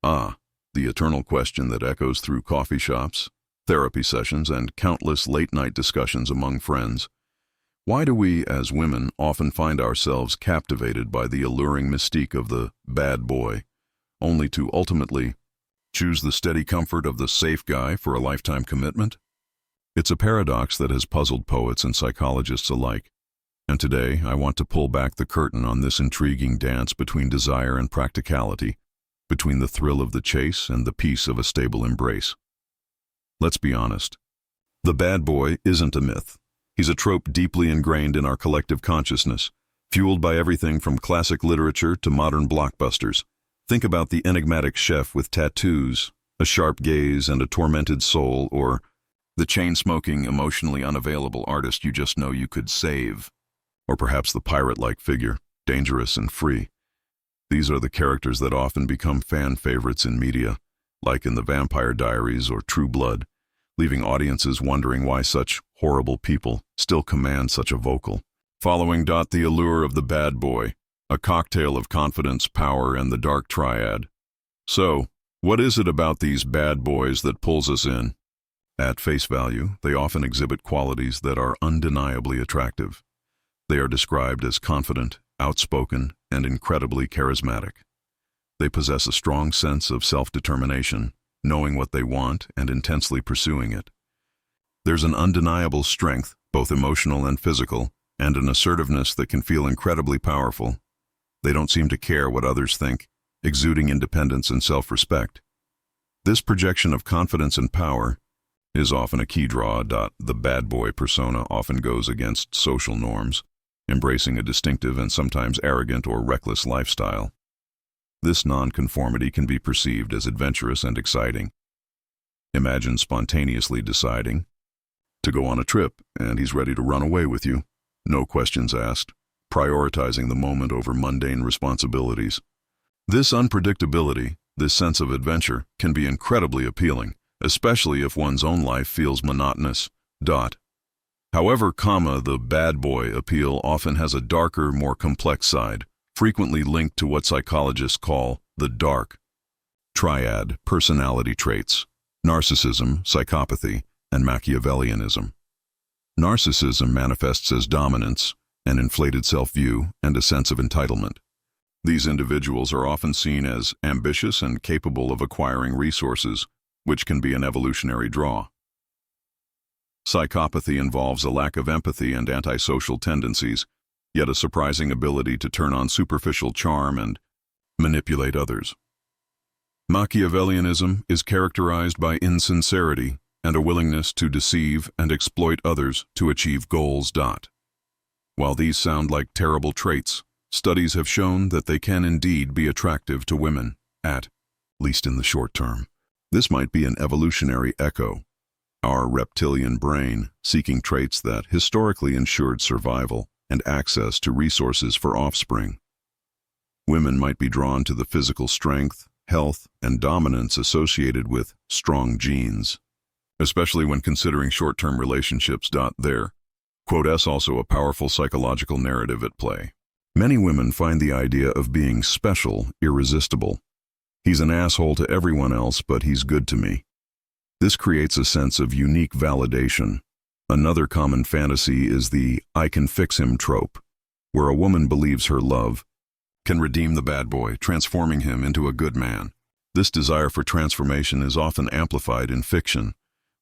Ah, the eternal question that echoes through coffee shops, therapy sessions, and countless late-night discussions among friends. Why do we, as women, often find ourselves captivated by the alluring mystique of the bad boy, only to ultimately choose the steady comfort of the safe guy for a lifetime commitment? It's a paradox that has puzzled poets and psychologists alike. And today, I want to pull back the curtain on this intriguing dance between desire and practicality, between the thrill of the chase and the peace of a stable embrace. Let's be honest. The bad boy isn't a myth. He's a trope deeply ingrained in our collective consciousness, fueled by everything from classic literature to modern blockbusters. Think about the enigmatic chef with tattoos, a sharp gaze, and a tormented soul, or the chain-smoking, emotionally unavailable artist you just know you could save. Or perhaps the pirate-like figure, dangerous and free. These are the characters that often become fan favorites in media, like in The Vampire Diaries or True Blood, leaving audiences wondering why such horrible people still command such a vocal following. The allure of the bad boy, a cocktail of confidence, power, and the dark triad. So, what is it about these bad boys that pulls us in? At face value, they often exhibit qualities that are undeniably attractive. They are described as confident, outspoken, and incredibly charismatic. They possess a strong sense of self-determination, knowing what they want and intensely pursuing it. There's an undeniable strength, both emotional and physical, and an assertiveness that can feel incredibly powerful. They don't seem to care what others think, exuding independence and self-respect. This projection of confidence and power is often a key draw. The bad boy persona often goes against social norms, embracing a distinctive and sometimes arrogant or reckless lifestyle. This nonconformity can be perceived as adventurous and exciting. Imagine spontaneously deciding to go on a trip, and he's ready to run away with you. No questions asked, prioritizing the moment over mundane responsibilities. This unpredictability, this sense of adventure, can be incredibly appealing, especially if one's own life feels monotonous. However, the bad boy appeal often has a darker, more complex side, frequently linked to what psychologists call the dark triad personality traits: narcissism, psychopathy, and Machiavellianism. Narcissism manifests as dominance, an inflated self-view, and a sense of entitlement. These individuals are often seen as ambitious and capable of acquiring resources, which can be an evolutionary draw. Psychopathy involves a lack of empathy and antisocial tendencies, yet a surprising ability to turn on superficial charm and manipulate others. Machiavellianism is characterized by insincerity and a willingness to deceive and exploit others to achieve goals. While these sound like terrible traits, studies have shown that they can indeed be attractive to women, at least in the short term. This might be an evolutionary echo, our reptilian brain seeking traits that historically ensured survival and access to resources for offspring. Women might be drawn to the physical strength, health, and dominance associated with strong genes, especially when considering short-term relationships. There, S also a powerful psychological narrative at play. Many women find the idea of being special irresistible. He's an asshole to everyone else, but he's good to me. This creates a sense of unique validation. Another common fantasy is the "I can fix him" trope, where a woman believes her love can redeem the bad boy, transforming him into a good man. This desire for transformation is often amplified in fiction,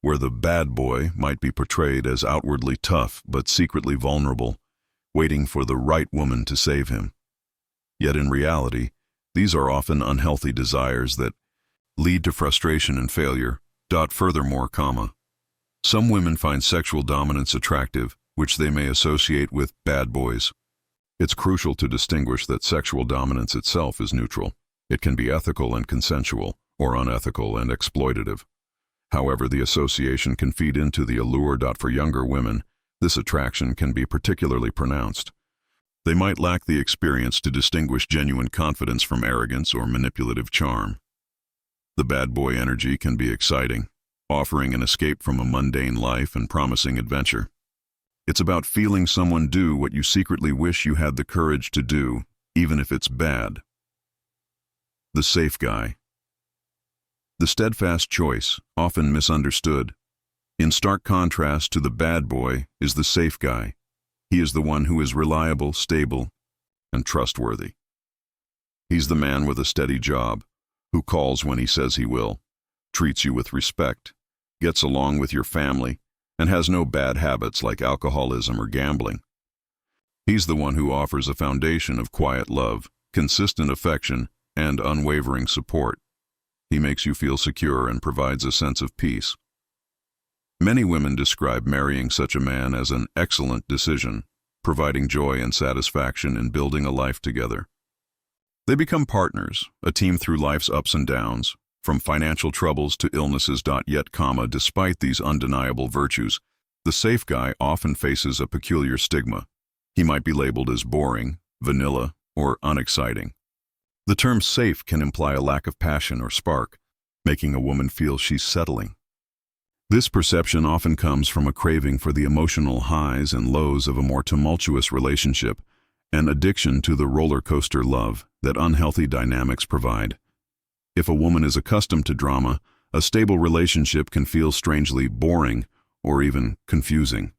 where the bad boy might be portrayed as outwardly tough but secretly vulnerable, waiting for the right woman to save him. Yet in reality, these are often unhealthy desires that lead to frustration and failure. Furthermore, some women find sexual dominance attractive, which they may associate with bad boys. It's crucial to distinguish that sexual dominance itself is neutral. It can be ethical and consensual, or unethical and exploitative. However, the association can feed into the allure. For younger women, this attraction can be particularly pronounced. They might lack the experience to distinguish genuine confidence from arrogance or manipulative charm. The bad boy energy can be exciting, offering an escape from a mundane life and promising adventure. It's about feeling someone do what you secretly wish you had the courage to do, even if it's bad. The safe guy. The steadfast choice, often misunderstood. In stark contrast to the bad boy is the safe guy. He is the one who is reliable, stable, and trustworthy. He's the man with a steady job, who calls when he says he will, treats you with respect, gets along with your family, and has no bad habits like alcoholism or gambling. He's the one who offers a foundation of quiet love, consistent affection, and unwavering support. He makes you feel secure and provides a sense of peace. Many women describe marrying such a man as an excellent decision, providing joy and satisfaction in building a life together. They become partners, a team through life's ups and downs, from financial troubles to illnesses. Yet, despite these undeniable virtues, the safe guy often faces a peculiar stigma. He might be labeled as boring, vanilla, or unexciting. The term safe can imply a lack of passion or spark, making a woman feel she's settling. This perception often comes from a craving for the emotional highs and lows of a more tumultuous relationship, an addiction to the roller coaster love that unhealthy dynamics provide. If a woman is accustomed to drama, a stable relationship can feel strangely boring or even confusing.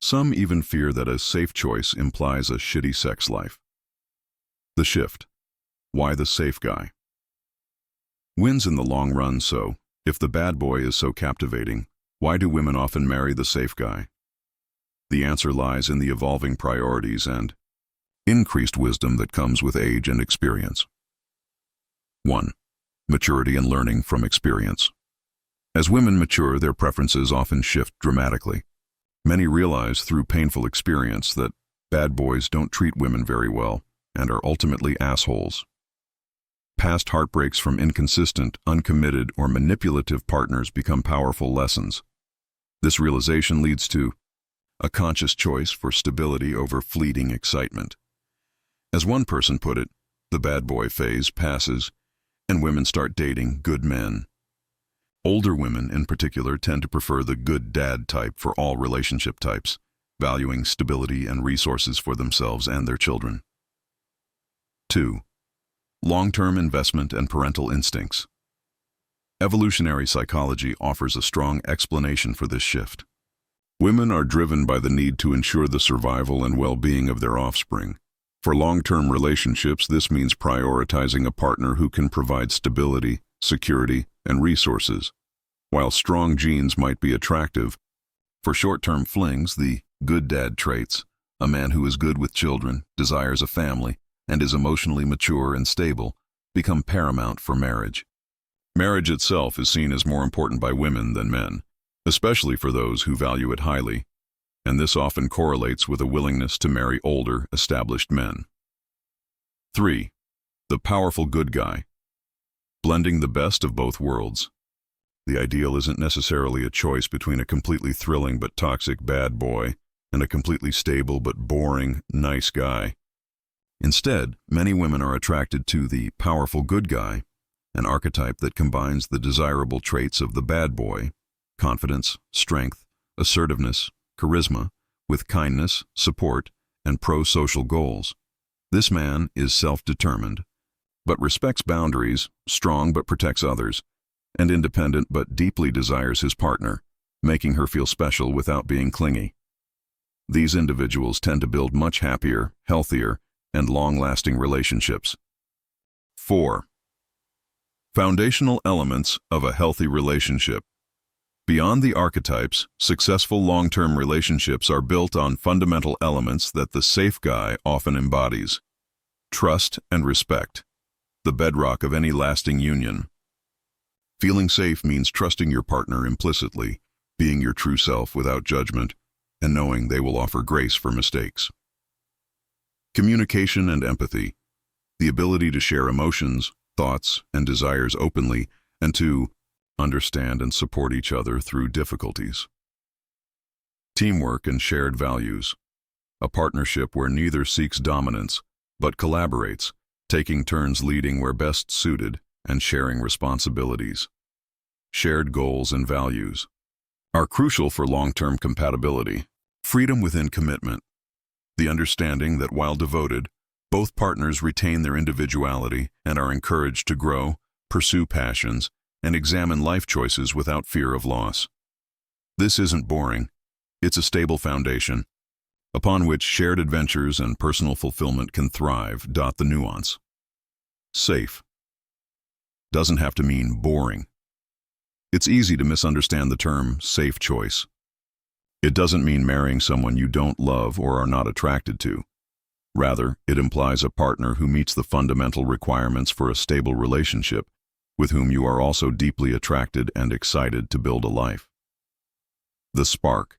Some even fear that a safe choice implies a shitty sex life. The shift. Why the safe guy? Wins in the long run. So, if the bad boy is so captivating, why do women often marry the safe guy? The answer lies in the evolving priorities and increased wisdom that comes with age and experience. 1. Maturity and learning from experience. As women mature, their preferences often shift dramatically. Many realize through painful experience that bad boys don't treat women very well and are ultimately assholes. Past heartbreaks from inconsistent, uncommitted, or manipulative partners become powerful lessons. This realization leads to a conscious choice for stability over fleeting excitement. As one person put it, the bad boy phase passes, and women start dating good men. Older women, in particular, tend to prefer the good dad type for all relationship types, valuing stability and resources for themselves and their children. 2. Long-term investment and parental instincts. Evolutionary psychology offers a strong explanation for this shift. Women are driven by the need to ensure the survival and well-being of their offspring. For long-term relationships, this means prioritizing a partner who can provide stability, security, and resources. While strong genes might be attractive, for short-term flings, the good dad traits, a man who is good with children, desires a family, and is emotionally mature and stable, become paramount for marriage. Marriage itself is seen as more important by women than men, especially for those who value it highly, and this often correlates with a willingness to marry older, established men. 3. The powerful good guy. Blending the best of both worlds. The ideal isn't necessarily a choice between a completely thrilling but toxic bad boy and a completely stable but boring, nice guy. Instead, many women are attracted to the powerful good guy, an archetype that combines the desirable traits of the bad boy, confidence, strength, assertiveness, charisma, with kindness, support, and pro-social goals. This man is self-determined, but respects boundaries, strong but protects others, and independent but deeply desires his partner, making her feel special without being clingy. These individuals tend to build much happier, healthier, and long-lasting relationships. 4. Foundational elements of a healthy relationship. Beyond the archetypes, successful long-term relationships are built on fundamental elements that the safe guy often embodies. Trust and respect, the bedrock of any lasting union. Feeling safe means trusting your partner implicitly, being your true self without judgment, and knowing they will offer grace for mistakes. Communication and empathy, the ability to share emotions, thoughts, and desires openly, and to understand and support each other through difficulties. Teamwork and shared values, a partnership where neither seeks dominance, but collaborates, taking turns leading where best suited and sharing responsibilities. Shared goals and values are crucial for long-term compatibility. Freedom within commitment, the understanding that while devoted, both partners retain their individuality and are encouraged to grow, pursue passions, and examine life choices without fear of loss. This isn't boring. It's a stable foundation, upon which shared adventures and personal fulfillment can thrive. The nuance. Safe doesn't have to mean boring. It's easy to misunderstand the term safe choice. It doesn't mean marrying someone you don't love or are not attracted to. Rather, it implies a partner who meets the fundamental requirements for a stable relationship, with whom you are also deeply attracted and excited to build a life. The spark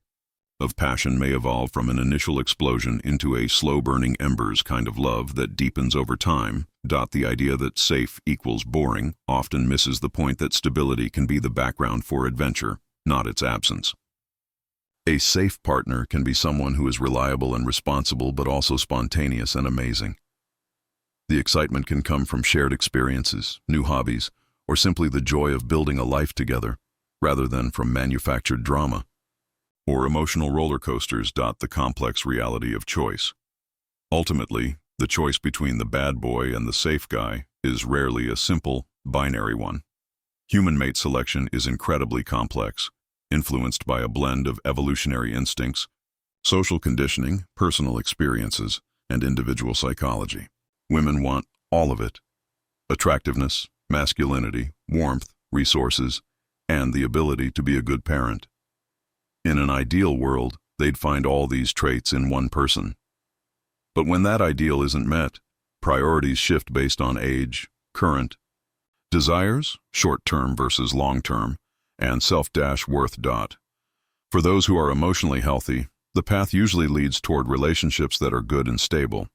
of passion may evolve from an initial explosion into a slow-burning embers kind of love that deepens over time. The idea that safe equals boring often misses the point that stability can be the background for adventure, not its absence. A safe partner can be someone who is reliable and responsible but also spontaneous and amazing. The excitement can come from shared experiences, new hobbies, or simply the joy of building a life together, rather than from manufactured drama or emotional roller coasters. The complex reality of choice. Ultimately, the choice between the bad boy and the safe guy is rarely a simple, binary one. Human mate selection is incredibly complex, influenced by a blend of evolutionary instincts, social conditioning, personal experiences, and individual psychology. Women want all of it: attractiveness, masculinity, warmth, resources, and the ability to be a good parent. In an ideal world, they'd find all these traits in one person. But when that ideal isn't met, priorities shift based on age, current desires, short-term versus long-term, and self-worth. For those who are emotionally healthy, the path usually leads toward relationships that are good and stable.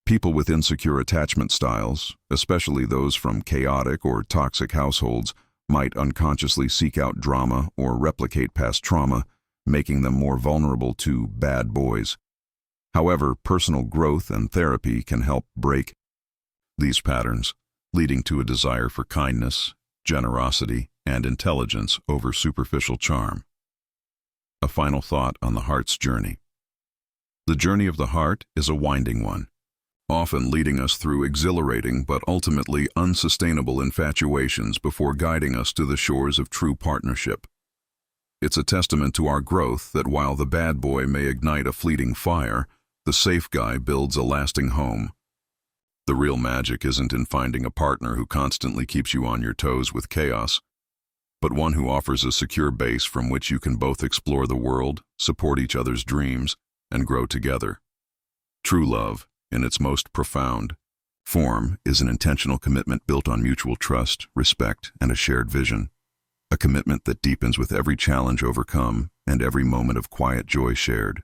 People with insecure attachment styles, especially those from chaotic or toxic households, might unconsciously seek out drama or replicate past trauma, making them more vulnerable to bad boys. However, personal growth and therapy can help break these patterns, leading to a desire for kindness, generosity, and intelligence over superficial charm. A final thought on the heart's journey. The journey of the heart is a winding one, often leading us through exhilarating but ultimately unsustainable infatuations before guiding us to the shores of true partnership. It's a testament to our growth that while the bad boy may ignite a fleeting fire, the safe guy builds a lasting home. The real magic isn't in finding a partner who constantly keeps you on your toes with chaos, but one who offers a secure base from which you can both explore the world, support each other's dreams, and grow together. True love, in its most profound form, is an intentional commitment built on mutual trust, respect, and a shared vision. A commitment that deepens with every challenge overcome and every moment of quiet joy shared.